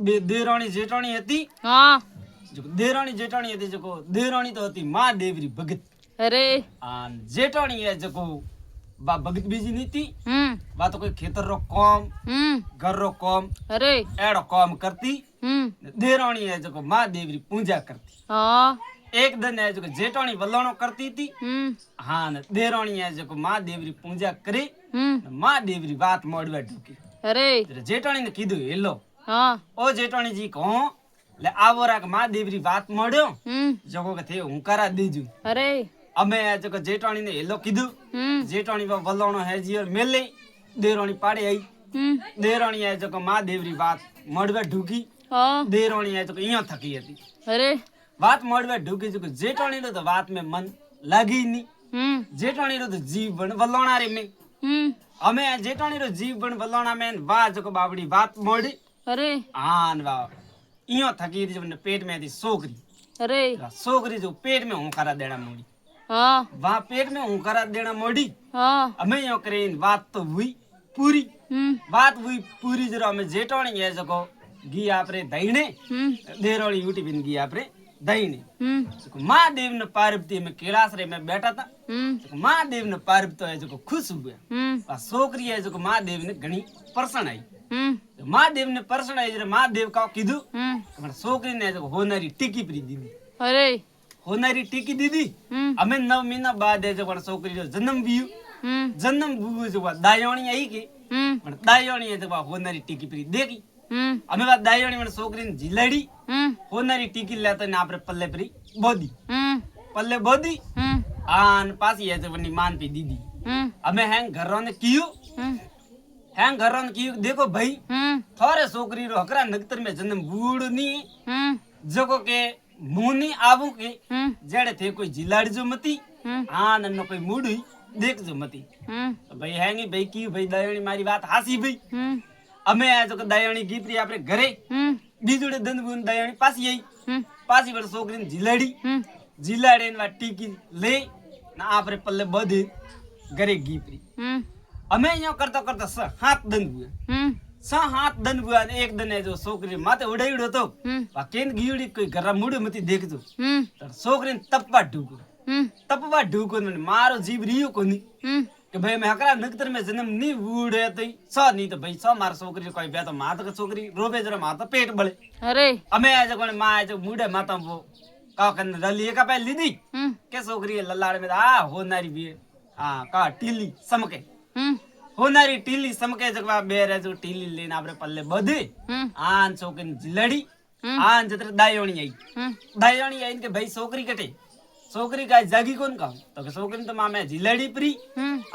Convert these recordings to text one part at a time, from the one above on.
બે દેરાણી જેઠાણી હતી હા જો દેરાણી જેઠાણી હતી જો દેરાણી તો હતી માં દેવરી ભગત અરે અને જેઠાણી એ જો બા ભગત બીજી નીતિ હમ બા તો કોઈ ખેતર રો કામ ઘર રો કામ અરે એડો કામ કરતી હમ દેરાણી એ જો માં દેવરી પૂજા કરતી હા એક દન એ જો જેઠાણી વલાણો કરતી હતી હા ને દેરાણી એ જો માં દેવરી પૂજા કરી માં દેવરી વાત મોડવા ઢૂકી અરે જેઠાણી ને કીધું હેલો હા ઓ જેઠાણીજી કહો એટલે આવો રાખ માં દેવરી વાત મળ્યો જગો કે થે હું કરા દેજુ અરે અમે જગો જેઠાણી ને હેલો કીધું જેઠાણી વલોણો હેજીર મેલે દેરાણી પાડે આવી દેરાણી એ જગો માં દેવરી વાત મળવા ઢૂકી હા દેરાણી એ જગો અહીંયા થકી હતી અરે વાત મળવા ઢૂકી જગો જેઠાણી નો તો વાત में मन લાગી ની જેઠાણી નો તો જીવન વલોણા રે મે અમે જેઠાણી નો જીવન વલોણા મેં વા જગો બાબડી વાત મળી અરે હા ને વાહ इयो थकी थी जब पेट में थी सोकरी अरे सोकरी जो पेट में हुंकारा देना मोड़ी हाँ वहाँ पेट में हुंकारा देना मोड़ी हाँ हमें यो करें बात तो हुई पूरी बात हुई पूरी जरा हमें जेठोनी है जको घी आपरे दहीने देरोनी यूटी बिन घी आपरे दहीने महादेव ने पार्वती में कैलाश रे में बैठा था महादेव ने पार्वती तो है जो खुश हुआ सोकरी है जो महादेव ने घनी प्रसन्न आई महादेव ने प्रसन्न आई जरा महादेव का कीधु सोकरी ने जो होनारी टीकी परी दीदी अरे होनारी टीकी दीदी हमें 9 महीना बाद है जो सोकरी जो जन्म भी जन्म बुआ जो दायोणी आई के दायोणी है जो होनारी टीकी परी देखी हमें बात दायोणी में सोकरी ने जिलाड़ी होनारी टीकी लेता ने आपरे पल्ले परी बोदी पल्ले बोदी आन पासी है जो वनी मान पे दीदी हमें हैंग घरों ने कियो हैंग घरों ने कियो देखो भाई थोड़े सोकरी रो हकरा नगतर में जन्म बूढ़ नी जको के मुनी आबू के जेड़े थे कोई जिलाड़ी जो मती आन न कोई मूड़ी देख जो मती तो भाई हैंगी भाई की भाई दयाणी मारी बात हासी भाई અમે આ જો દયાણી ગીતરી આપણે ઘરે બીજુડે દંદબુન દયાણી પાસી વળ છોકરીને જીલાડી ને વા ટીકી લે ને આપણે પલ્લે બધે ઘરે ગીપરી અમે અહીંયા કરતા કરતા હાથ દંદબુआ ને એક દને જો છોકરી માથે ઉડાડ્યો તો વા કેન ગીડી કોઈ ઘરા મૂડે મતી દેખજો તો છોકરીને તપવા ઢૂકો ને મારો જીવ રીયો કોની કે ભાઈ मैं हकरा नगतर में जन्म नहीं बूढ़े तो सा नहीं तो भाई सा मार छोकरी कोई बे तो मां तो छोकरी रोबे जरा मां तो पेट बळे अरे हमें आज कोने मां आज बूढ़े माता वो का कन रली का पे लीदी के छोकरी ललाड़ में आ होनारी भी हां का टीली समके होनारी टीली समके जगवा बेरे जो टीली लेने आपरे पल्ले बधे आन छोकरी जिलड़ी आन जत्र दायोणी आई के भाई छोकरी कटे छोकरी का जागी कौन का तो के छोकरी तो मामे जिलाड़ी प्री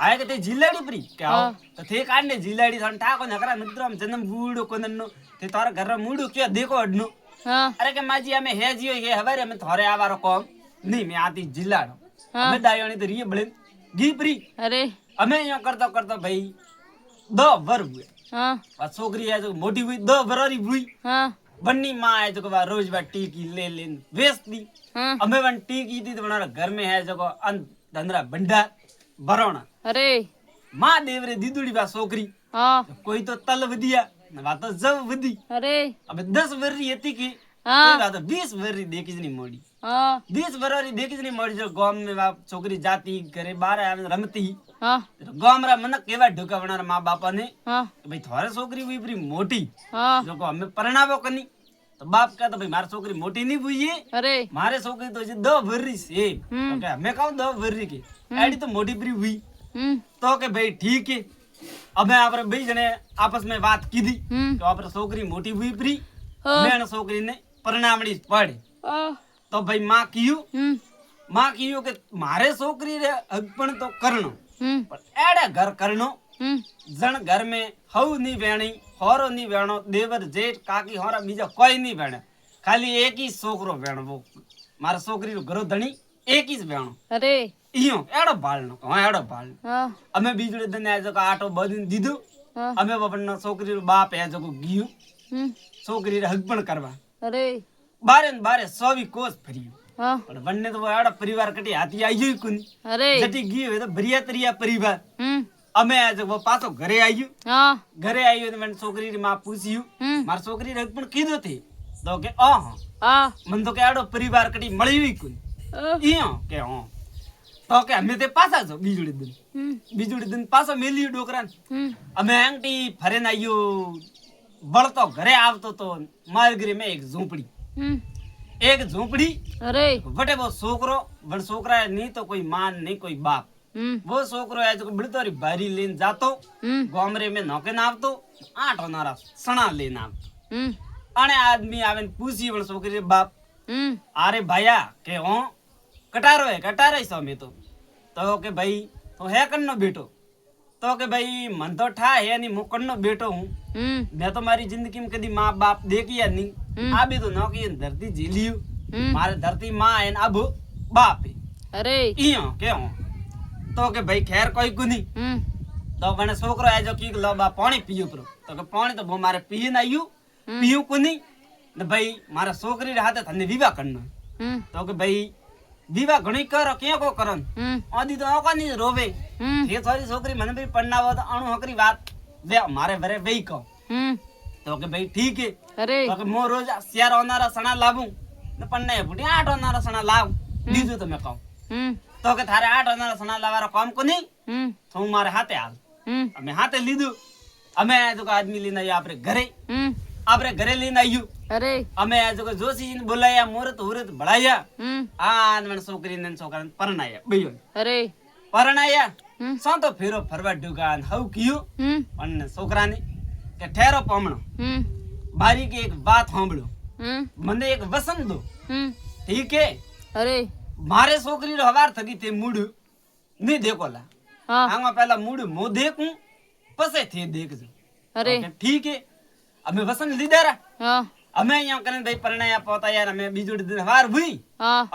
आए के ते जिलाड़ी प्री क्या हो तो थे कांडे जिलाड़ी सन ठाको नकरा नद्रम जन्म बूढ़ो कोननो ते तारा घर मूडो क्या देखो अडनो अरे के माजी हमें हे जियो हे हवारे में थोरे आवारो कोम नहीं मैं आती जिलाड़ो हमें दायोनी तो रिए बळे गी प्री अरे हमें यो करता करता भाई 2 वर हुए हां छोकरी है जो मोटी हुई 2 वररी हुई हां बन्नी माँ है जो रोज बार टीकी ले बेचती हमें वन टीकी थी तो हमारा घर में है जो धंधरा भंडार भरोना अरे माँ देवरे दीदुड़ी बा छोकरी कोई तो तल वदिया ना तो जब वदी अरे अब 10 वर्री थी की तो 20 वर्री देखी नहीं मोड़ी 20 वर्री देखी नहीं मोड़ी जो गांव में बाप छोकरी जाती घरे बाहर रमती गांव रा मन केवा ढुका बना माँ बापा ने भाई थोड़े छोकरी हुई पूरी मोटी जो को हमें परणावो कनी तो बाप का तो भाई मारी छोकरी मोटी नहीं हुई है अरे मारे छोकरी तो 2 वर्री से तो क्या हमें कहूं 2 वर्री के एडी तो मोटी पूरी हुई तो के भाई ठीक है अब मैं आपरे भाई जने आपस में बात की दी तो आपरे छोकरी मोटी हुई पूरी मैंने छोकरी ने परणावणी पड़े तो भाई माँ कियो के मारे छोकरी रे अगपण तो करनो पर एड़ा घर करनो जन घर में हऊ नहीं वेणी होरो नहीं वेणो देवर जेठ काकी होरा बीजा कोई नहीं वेणे खाली एक ही छोकरो वेणो वो मारा छोकरी रो घरो धणी एक ही वेणो अरे इयो एड़ो बाळनो हां एड़ो बाळ हमें बीजड़े दिन आ जको आटो बदिन दीदो हमें बपन छोकरी रो बाप है जको गियो छोकरी रे हगपण करवा अरे बारे 100 कोस फरियो पर वन्ने तो वो एड़ा परिवार कटी हाथी आइयो ही कुन अरे जटी गियो तो भरिया तरिया परिवार અમે આજે પાછો ઘરે આવ્યું હા ઘરે આવ્યું તો મને છોકરીની માં પૂછ્યું મારી છોકરી પણ કીધું થી તો કે હા મને તો કે આડો પરિવાર કડી મળી કોઈ કે તો કે અમે તે પાછા છો બીજુડી દિન પાછો મેલ્યું ડોકરાને અમે આંગટી ફરેને આવ્યું બળતો ઘરે આવતો તો મારી ઘરે મેં એક ઝૂંપડી અરે વટે બહુ છોકરો પણ છોકરા નહીં તો કોઈ માન નહીં કોઈ બાપ वो छोकरो है जो बिड़तोरी भारी लेन जातो गोमरे में नौके ना आवतो 8 होनारा सणा लेन आवतो अने आदमी आवेन पूछी पण छोकरी बाप अरे भैया के हो कटारो सो में तो के भाई तो है कन्नो बेटो तो के भाई मन तो ठा है नहीं मु कन्नो बेटो हूं मैं तो मारी जिंदगी में कदी मां बाप देखिया नहीं आ भी तो नौकी धरती झेलियो मारे धरती मां है अब बाप है अरे इयो के हो तो के भाई खैर कोई को नहीं तो मैंने छोकरो है जो की लो बा पानी पियो प्रो तो के पानी तो वो मारे पिए ना आयु पियो को नहीं ने भाई मारा छोकरी रे हाथे थने विवाह करना तो के भाई विवाह घणी कर के को करन आदि तो ओका नहीं रोवे ये सारी छोकरी मने भी पढ़नावो तो अणु हकरी बात वे मारे भरे वेई को तो के भाई ठीक है अरे तो के मो रोज सियार होनारा सणा लावू ने पन्ने बुढ़ी 8 होनारा सणा लाव दीजो तो मैं कहूं तो के थारे 8 होनारा सणा लावारो काम को नहीं तो मारे हाथे हाल અમે હાથે લીધું અમે આ જો આદમી લઈને આવ્યા આપણે ઘરે લઈને આવ્યું અરે અમે આ જો જોશીને બોલાયા મુહૂર્ત ભળાયા આ મને છોકરીને છોકરાને પરણાયા બયો અરે પરણાયા સાંતો ફેરો ફરવા ડુગાન હવ કીયું અને છોકરાને કે ઠેરો પમણો બારી કે એક વાત સાંભળો મને એક વસન દો ઠીક હે અરે મારે છોકરીનો હવાર થકી તે મૂડ નહીં દેકોલા આમાં પહેલા મૂડ મો દેખું પછી થી દેખજો અરે ઠીક હે અમે વસન લીધા અમે અહીંયા કરીને ભાઈ પરણાયા પોતા યાર અમે બીજું દિન વાર ભઈ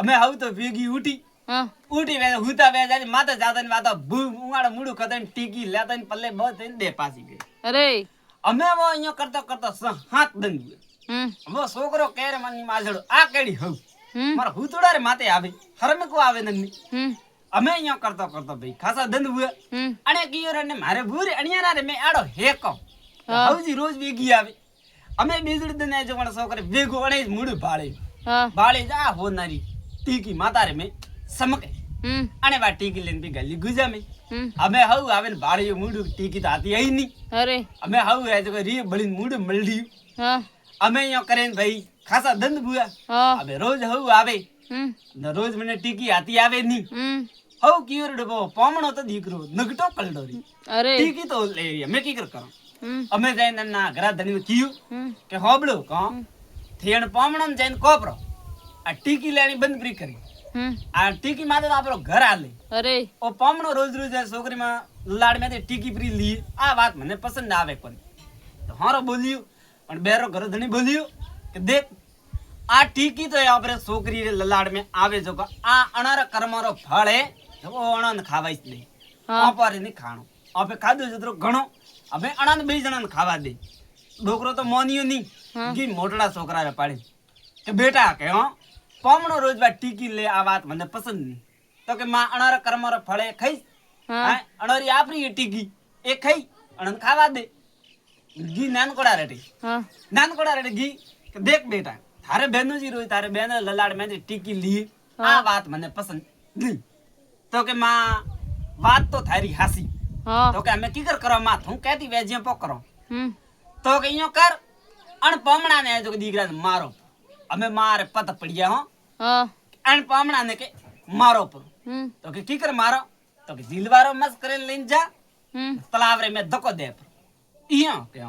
અમે આવ તો ભેગી ઉઠી વે હુતા વે જાય માથે જાતા ને વાતો ભૂ ઉવાડે મૂડું કદન ટીકી લેતા ને પલ્લે બહુ થઈને દે પાસી ગઈ અરે અમે વો અહીંયા કરતા હાથ દંગી હવે છોકરો કેરે મની માજડો આ કેડી હવ મારા હુતડા રે માથે આવે હરમે કો આવે નંગની અમે અહીંયા કરતો ભાઈ ખાસા દંડ હુએ અને કિયો ને મારે ભૂરી અણિયારા રે મે આડો હેકો હવજી રોજ વેગી આવે અમે બીજુડી દને જો પણ છોકરે વેગો અણે મૂડ ભાળે જા હોનારી ટીકી માતા રે મે સમકે અને વા ટીકી લેન બી ગલી ગુજા મે અમે હવ આવે ને ભાળ્યો મૂડ ટીકી તો આતી આઈ ની અરે અમે હવ આ જો રી બળીન મૂડ મળ્યું અમે અહીંયા કરે ભાઈ ખાસા દંડ ભુયા હવે રોજ હવ આવે ને રોજ મને ટીકી આતી આવે ની હવ કિયોર ડબો પામણો તો દીકરો નગટો કલડોરી અરે ટીકી તો લે મે કી કર કરો અમે જઈને ના ઘરા ધણી કીયું કે હોબળો કો થેણ પામણો ને જઈને કોપરો આ ટીકી લેણી બંધ કરી કરી આ ટીકી માં તો આપણો ઘર આલે અરે ઓ પામણો રોજ છોકરી માં લાડ મે ટીકી પ્રી લી આ વાત મને પસંદ આવે કોને તો હારો બોલ્યું પણ બેરો ઘર ધણી બોલ્યું કે દેખ આ ટીકી તો આપણે છોકરી રે લલાડ મે આવે જો આ અણાર કર્મરો ફળે ઓ અણન ખાવાય જ નહીં ઓપારે ની ખાણો આપે ખાધું જતરો ઘણો હવે અણન બે જણાને ખાવા દે ડોકરો તો મોનિયો ની કી મોટડા છોકરા રે પાડી કે બેટા કે પામણો રોજ વા ટીકી લે આ વાત મને પસંદ નહીં તો કે માં અણાર કર્મરો ફળે ખાઈ અણરી આપરી ટીકી એ ખાઈ અણન ખાવા દે ઘી નાનકોડા રેટી ઘી કે દેખ બેટા થારે બેનોજી રોજ તારે બેન લલાડ મે ટીકી લી આ વાત મને પસંદ નહીં તો કે માં વાત તો થારી હાસી તો કે અમે કી કરો માં હું કહેતી વેજે પકરો તો કે ઈયો કર અણ પામણા ને જો દીકરા મારો અમે મારે પત પડ્યા અણ પામણા ને કે મારો પર તો કે કી કર મારો તો કે જીલવારો મસ કરે લઈને જા તલાવ રે મે ધકો દે ઈયો કે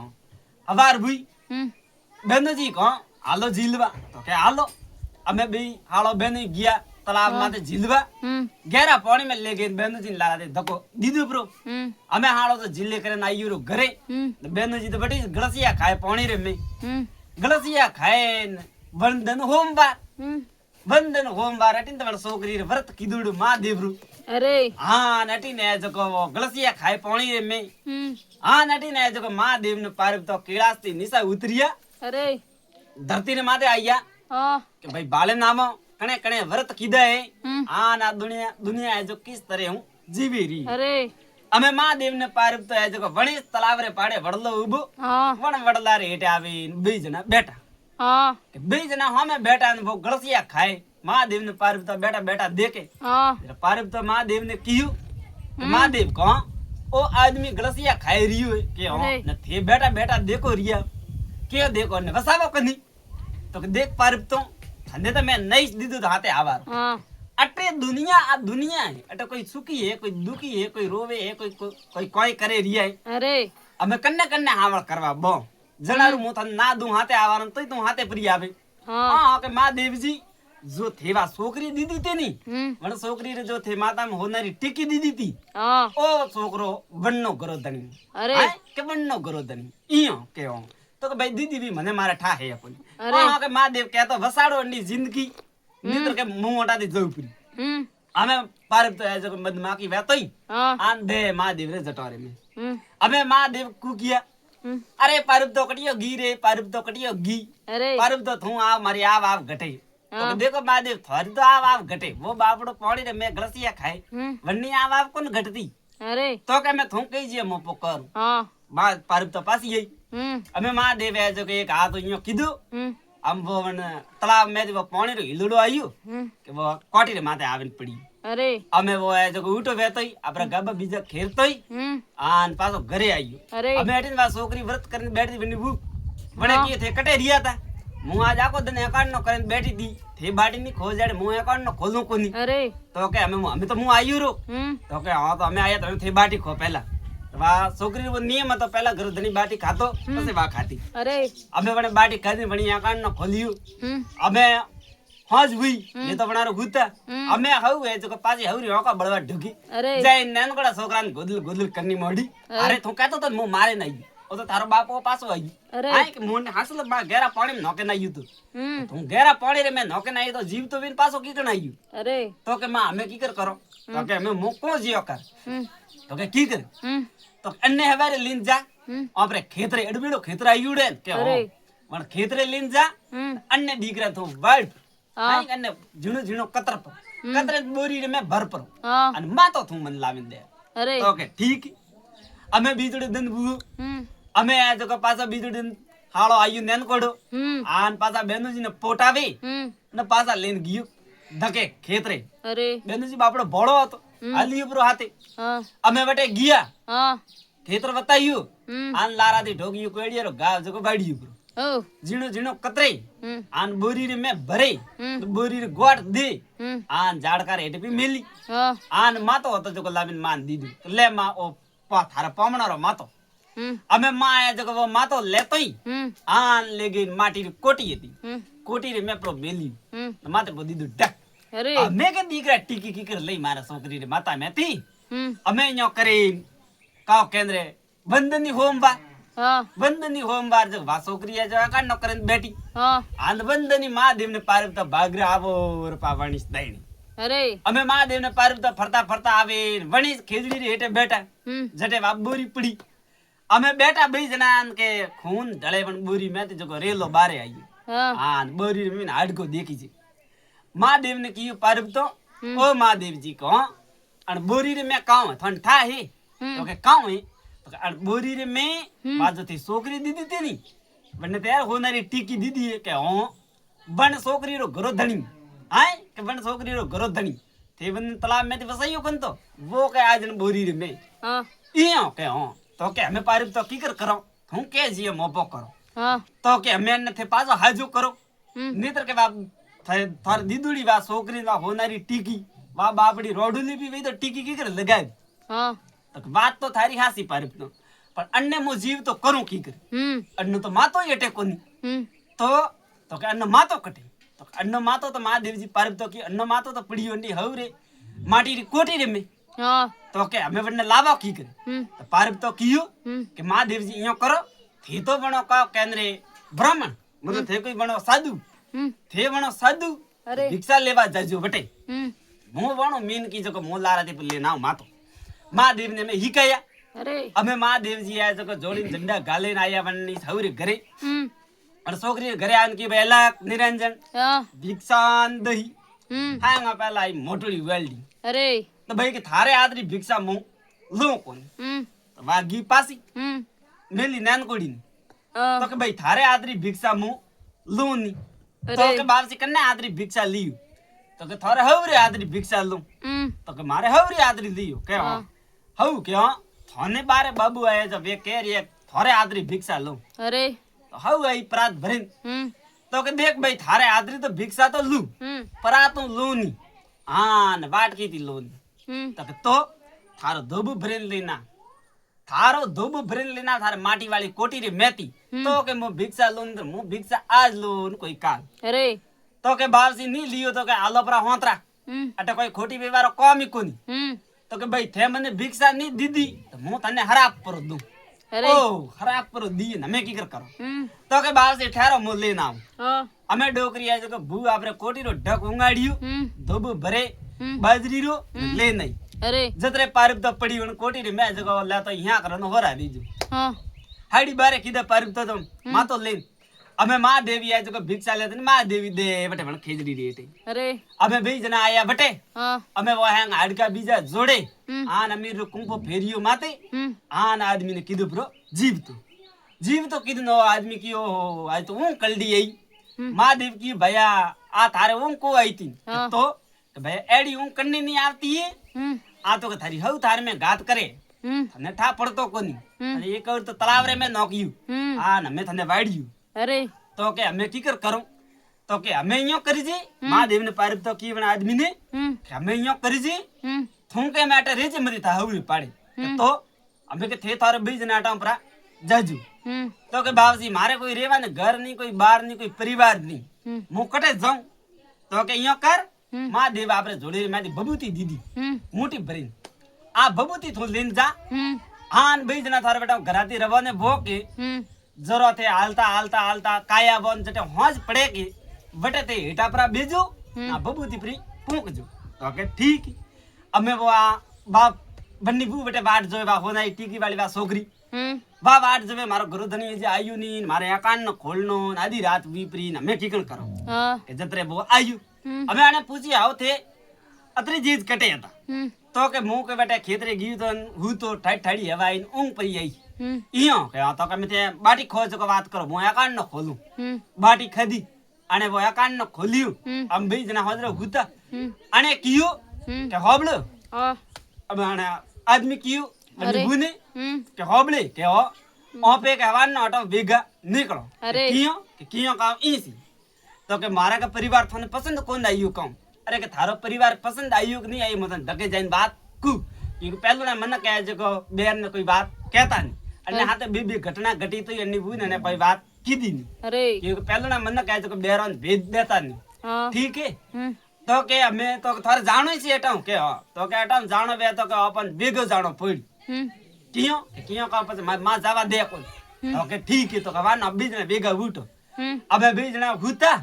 હવાર ભઈ બેનજી કો હાલો જીલવા તો કે હાલો અમે બે હાલો બેન ગયા તલાવ માં જીલવા ગેરા પાણી માં લે ગઈ બેનજી લાલા દે ધકો દીધું પ્રો અમે હાલો તો જીલે કરીને આયુ ઘરે બેનજી તો બટી ગળસિયા ખાય પાણી રે મે ગળસિયા ખાય વંદન હોમવાર અટીન તમાર છોકરી રે વ્રત કીધું માં દેવરું અરે હા નટી ને જો ગળસિયા ખાય પાણી રે મે હા નટી ને જો મહાદેવ ને પારબ તો કૈલાસ થી નીચે ઉતર્યા અરે ધરતી ને માથે આયા કે ભાઈ બાલે નામો કણે કણે વ્રત કીધા હે આ ના દુનિયા જો કિસ તરે હું જીવી રહી અરે અમે મહાદેવ ને પારબ તો જો વણેશ તલાવરે પાડે વડલો ઉભો વણ વડલા રે હેઠે આવી બે જણા બેઠા બે જણા સામે બેઠા ને બહુ ગળસિયા ખાય મહાદેવ ને પારબ તો બેઠા બેઠા દેખે પારબ તો મહાદેવ ને કીધું મહાદેવ કહો ओ आदमी गलसिया खाई रही है के हो न थे बैठा बैठा देखो रिया के देखो ने वसावो कनी तो देख पारब तो हने तो मैं नहीं दीदू तो हाथे आवार अटे दुनिया आ दुनिया है अटे कोई सुखी है कोई दुखी है कोई रोवे है कोई कोई करे रिया है अरे અમે કન્ને કન્ને હાવળ કરવા બો જણારું હું તને ના દઉં હાથે આવવાનું તોય તું હાથે પ્રી આવે હા કે મહાદેવજી जो थेवा छोकरी दीदी ते नी मन छोकरी रे जो थे माता में होनारी टिकी दीदी थी ओ छोकरो बननो करो धनी अरे के बननो करो धनी इयो के हो तो के भाई दीदी भी मने मारे ठा है अपन हां के महादेव कहतो वसाड़ो अंडी जिंदगी नितर के मुंह ओटाती जौपरी हमें पारब तो जो मधमाकी वेतोई आन दे महादेव रे जटोरे में हमें महादेव कु किया अरे पारब तो कटियो घी रे पारब तो कटियो घी अरे पारब तो थू आ मारी आव घटे तो देखो महादेव थारी तो आव घटे वो बापड़ो पौड़ी रे मैं गलसिया खाए वन्नी आव कोन घटती अरे तो के मैं थू कही जे मोपो करू हां बा पारब तो पासी गई हमें महादेव है जो के एक हाथ इयो कीधु हम वो वन तालाब में वो पानी रो हिलड़ो आयो के वो कोटी रे माथे आवन पड़ी अरे हमें वो है जो उठो वेतोई आपरा गब बीजा खेरतोई आन पासो घरे आयो हमें एटिन वा छोकरी व्रत करने बैठी बनी भू बने की थे कटे रिया था मुंह आज आको दिन अकाउंट नो करन बैठी थी थे बाटी नी खोजाड़े मुंह अकाउंट नो खोलू कोनी अरे तो के हमें तो मुंह आयो रो तो के हां तो हमें आया तो थे बाटी खो पहला वा छोकरी वो नियम तो पहला घर धनी बाटी खातो પછી વા ખાતી અરે અમે વણે બાટી ખાધી વણી આકાણ નો ખોલ્યું અમે હોજ હુઈ એ તો વણારો ગુતા અમે હઉ એ જો પાછી હવરી હોકા બળવા ઢુકી જાય નાનકડા છોકરાને ગોદલ ગોદલ કરની મોડી અરે તું કહેતો તો મો મારે નહીં ઓ તો તારો બાપો પાછો આવી આય કે મોને હાસલ બા ગેરા પાણી માં નોકે નાયું તું તું ગેરા પાણી રે મે નોકે નાયું તો જીવ તો વિન પાછો કી કણ આવ્યું અરે તો કે માં અમે કી કરો તો કે અમે મોકો જીયો કર તો કે કી કરે तो अन्ने हवारे लीन जा आपरे खेतरे अडबीडो खेतरा आयुडे के हो मन खेतरे लीन जा अन्ने दीकरा तो वाइट आई अन्ने झुनो झुनो कतरे बोरी रे में भर पर अन मा तो थू मन लाविन दे अरे तो के ठीक अमे बीजड़े दिन बु अमे आ जो का पासा बीजड़े दिन हालो आयु नेन कोडो आन पासा बेनुजी ने पोटावे ने पासा लेन गयो धके खेतरे अरे बेनुजी बापड़ो भोळो હતો आली उपरो हाथे अमे बटे गिया खेतर बतायु आन लारादी ढोगियो कोड़ियो गाव जको बाड़ियो उपरो जीणो जीणो कतरे आन बोरी रे में भरे तो बोरी रे गोट दे आन झाड़का रे हेटे भी मेली आन मातो હતો जको लाबिन मान दीदू तो ले मा ओ पा थारा पामणा रो मातो अमे मा आया जको वो मातो लेतोई आन ले गई माटी री कोटी हती कोटी रे में प्रो मेली माते पो दीदू डक अरे अमे के दीकरा टीकी की कर लई मारा छोकरी रे माता में थी अमे न्यो करे काओ केंद्रे बंदनी होमवार हां बंदनी होमवार जो वा छोकरी है जो का न करन बैठी हां आन बंदनी महादेव ने पारब तो भागरे आवो और पावणीस दईनी अरे अमे महादेव ने पारब तो फरता फरता आवे वणी खेजड़ी रे हेटे बैठा जटे वा बोरी पड़ी अमे बैठा बई जनान के खून ढळे पण बोरी में जो रेलो बारे आई हां आन बोरी में हाडको देखी जी महादेव ने की पारब तो ओ महादेव जी को अन बोरी रे में काऊ थन ठा है तो के काऊ है तो अन बोरी रे में बाजो थी छोकरी दीदी ते नी बने तैयार होनारी टीकी दीदी है के हो बन छोकरी रो घरो धणी आय के बन छोकरी रो घरो धणी थे बन तालाब में वसाइयो कन तो वो के आज न बोरी रे में हां इयो के हो तो के हमें पारब तो की करो हूं के जी मोपो करो हां तो के हमें न थे पाजो हाजो करो नीतर के बाप थार दीदुड़ी वा छोकरी वा होनारी टीकी वा बापड़ी रोडुली भी वही तो टीकी की कर लगाई हां तो बात तो थारी हासी पारब तो पर अन्ने मो जीव तो करूं की कर अन्न तो मातो एटे कोनी तो के अन्न मातो कटे तो अन्न मातो तो महादेव जी पारब तो की अन्न मातो तो पड़ी होंडी हवरे माटी री कोटी रे में हां तो के हमें वने लावा की कर तो पारब तो कियो के महादेव जी इयो करो थी तो बनो का केंद्रे ब्राह्मण मतलब थे कोई बनो साधु थे बनो साधु भिक्षा लेवा जाजो बटे मो बनो मीन की जो मो लारा दे लेना मातो महादेव ने में हिकाया अरे हमें महादेव जी आया जो जोड़ी झंडा गाले आया वन्नी सौरी घरे और छोकरी घरे आन की बेला निरंजन भिक्षान दही हांगा पहला आई मोटड़ी वेल्डी अरे तो भाई के थारे आदरी भिक्षा मु લો કોને વાગી પાસી મેલી નાનકોડી તો કે ભાઈ થારે આદરી ભિક્ષા મુ લઉં ની તો કે બાપસી કને આદરી ભિક્ષા લીયું તો કે થારે હવરે આદરી ભિક્ષા લઉં તો કે મારે હવરે આદરી લીયો કે હવ કે થાને બારે બાબુ આયા જો વે કે રે થારે આદરી ભિક્ષા લઉં અરે તો હવ આઈ પ્રાત ભરીન તો કે દેખ ભાઈ થારે આદરી તો ભિક્ષા તો લઉં પરા તો લઉં ની હા ને વાટકી થી લઉં તો કે તો થારો ધોબુ ભરીને લેના થારો ધોબુ ભરીને લેના થારે માટી વાળી કોટી રે મેતી તો કે મુ ભિક્ષા લઉં તો મુ ભિક્ષા આજ લઉં કોઈ કાલ અરે તો કે બાવસી ની લીયો તો કે આલોપરા હોંતરા અટે કોઈ ખોટી વ્યવહારો કોમી કોની તો કે ભાઈ થે મને ભિક્ષા ની દીધી તો હું તને હરાપ પર દઉં ઓ હરાપ પર દી ને મે કી કરો તો કે બાવસી ઠેરો મુ લઈને આવું અમે ડોકરી આજો કે ભૂ આપરે કોટી રો ઢક ઉંગાડ્યું ધોબુ ભરે બાજરી રો લે નહીં અરે જતરે પારિપ તો પડી વણ કોટી રે મે જગો લા તો અહીંયા કરનો હોરા દીજો હાડી બારે કીધા પારિપ તો માં તો લઈને અમે માં દેવી આજો કે ભિક્ષા લેતે ને માં દેવી દે બટે પણ ખીજડી રે તે અરે અમે બે જણા આયા બટે અમે વો હેંગ હાડકા બીજા જોડે આન અમીર રો કુંપો ફેરિયો માતે આન આદમી ને કીધું બ્રો જીવ તો કીધું નો આદમી કયો આજ તો હું કલડી આઈ માં દેવ કી ભયા આ તારે હું કો આઈ તી તો ભયા એડી હું કન્ની ની આવતી હે આ તો કે થારી હવ તાર મે ગાત કરે તને ઠા પડતો કોની અને એક વાર તો તળાવ રે મે નોક્યું આ ને મે તને વાડ્યું અરે તો કે અમે કીકર કરું તો કે અમે અહીંયા કરી જી મહાદેવ ને પારિપ તો કી વણ આદમી ને કે અમે અહીંયા કરી જી થું કે માટે રેજે મરી તા હવરી પાડે તો અમે કે થે તારે બીજ નાટા પરા જાજુ તો કે બાવજી મારે કોઈ રેવા ને ઘર ની કોઈ બાર ની કોઈ પરિવાર ની હું કટે જાઉં તો કે અહીંયા કર મહાદેવ આપણે જોડે મારી બબૂતી દીધી મોટી ભરીને આ બબૂતી થોડી લઈને જા આન બે જણા થાર બેટા ઘરાતી રવાને ભોકે જરો તે હાલતા કાયા બોન જટે હોજ પડે કે વટે તે હેટાપરા બેજો આ બબૂતી પ્રી પૂંકજો તો કે ઠીક અમે વો આ બાપ બન્ની બુ બેટે વાટ જોવે વા હોનાઈ ટીકી વાળી વા છોકરી વા વાટ જોવે મારો ગુરુધની જે આયુ ની મારે એકાન નો ખોલનો આધી રાત વીપરી ને મે કીકણ કરો કે જતરે બો આયુ અમે આને પૂછી આવ તે અતરી જીજ કટે હતા તો કે હું કે બેટા ખેતરે ગયું તો હું તો ઠાડી હવાઈ ઊંઘ પડી આવી ઈયો કે આ તો કે મે બાટી ખોજ કે વાત કરો હું એકાન નો ખોલું બાટી ખદી અને વો એકાન નો ખોલ્યું આમ બે જણા હોજરો ગુતા અને કીયું કે હોબળો અમે આને આદમી કીયું અને ગુને કે હોબળે કે ઓપે કે હવાન નો ઓટો ભેગા નીકળો કીયો કામ ઈસી તો કે મારા કે પરિવાર થને પસંદ કોણ આવ્યું કામ અરે કે થારો પરિવાર પસંદ આવ્યું કે નહીં આવ્યું મતલબ ધકે જઈને વાત કુ કે પહેલું ને મને કહે છે કે બેર ને કોઈ વાત કહેતા નહીં અને હાથે બે ઘટના ઘટી તો એની બુન ને કોઈ વાત કીધી નહીં અરે કે પહેલું ને મને કહે છે કે બેરોન ભેદ દેતા નહીં ઠીક હે તો કે અમે તો થારે જાણો છે એટાઉ કે તો કે એટાઉ જાણો બે તો કે આપન ભેગો જાણો પડી કિયો કા પછી માં જવા દે કોઈ તો કે ઠીક હે તો કે વાના બીજને ભેગા ઉઠો અમે બે જણા હુતા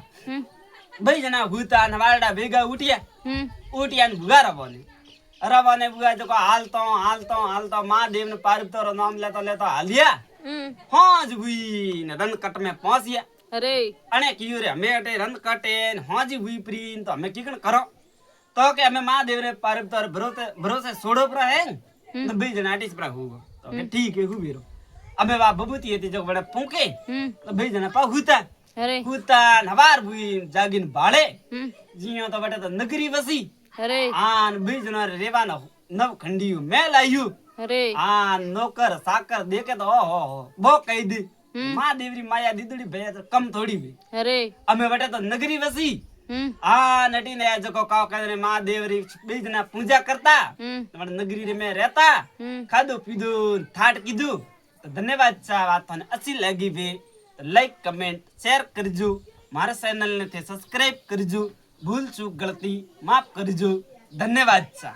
બે જણા હુતા અને વારડા ભેગા ઉઠ્યા ને ભુગા રવાને ભુગા જો હાલતો મહાદેવ ને પારિપ તો નામ લેતો હાલ્યા હોજ ભુઈ ને રનકટ में પહોંચ્યા અરે અને કીયું રે અમે અટે રનકટે ને હોજી ભુઈ પ્રી તો અમે કીકણ કરો તો કે અમે મહાદેવ ને પારિપ તો ભરોસે છોડો પર હે ને બે જણા આટીસ પર હુગો તો કે ઠીક હે હુબેરો અમે વા બબૂતી હતી જો વડે પૂંકે તો બે જણા પા હુતા હુતા નવાર ભુઈ જાગીન ભાળે જીયો તો બટે તો નગરી વસી અરે આન બે જણા રેવાનો નવ ખંડીયું મેલ આયું અરે આ નોકર સાકર દેખે તો ઓહો બો કહી દી મહાદેવરી માયા દીદડી ભયા તો કમ થોડી ભઈ અરે અમે બટે તો નગરી વસી આ નટીને આ જકો કાવ કરે મહાદેવરી બે જણા પૂજા કરતા તમારે નગરી રે મે રહેતા ખાધું પીધું થાટ કીધું તો ધન્યવાદ છે વાત તને अच्छी લાગી ભઈ લાઈક કમેન્ટ શેર કરજો મારા ચેનલ ને સબસ્ક્રાઇબ કરજો ભૂલ ચૂક ગલતી માફ કરજો ધન્યવાદ છે।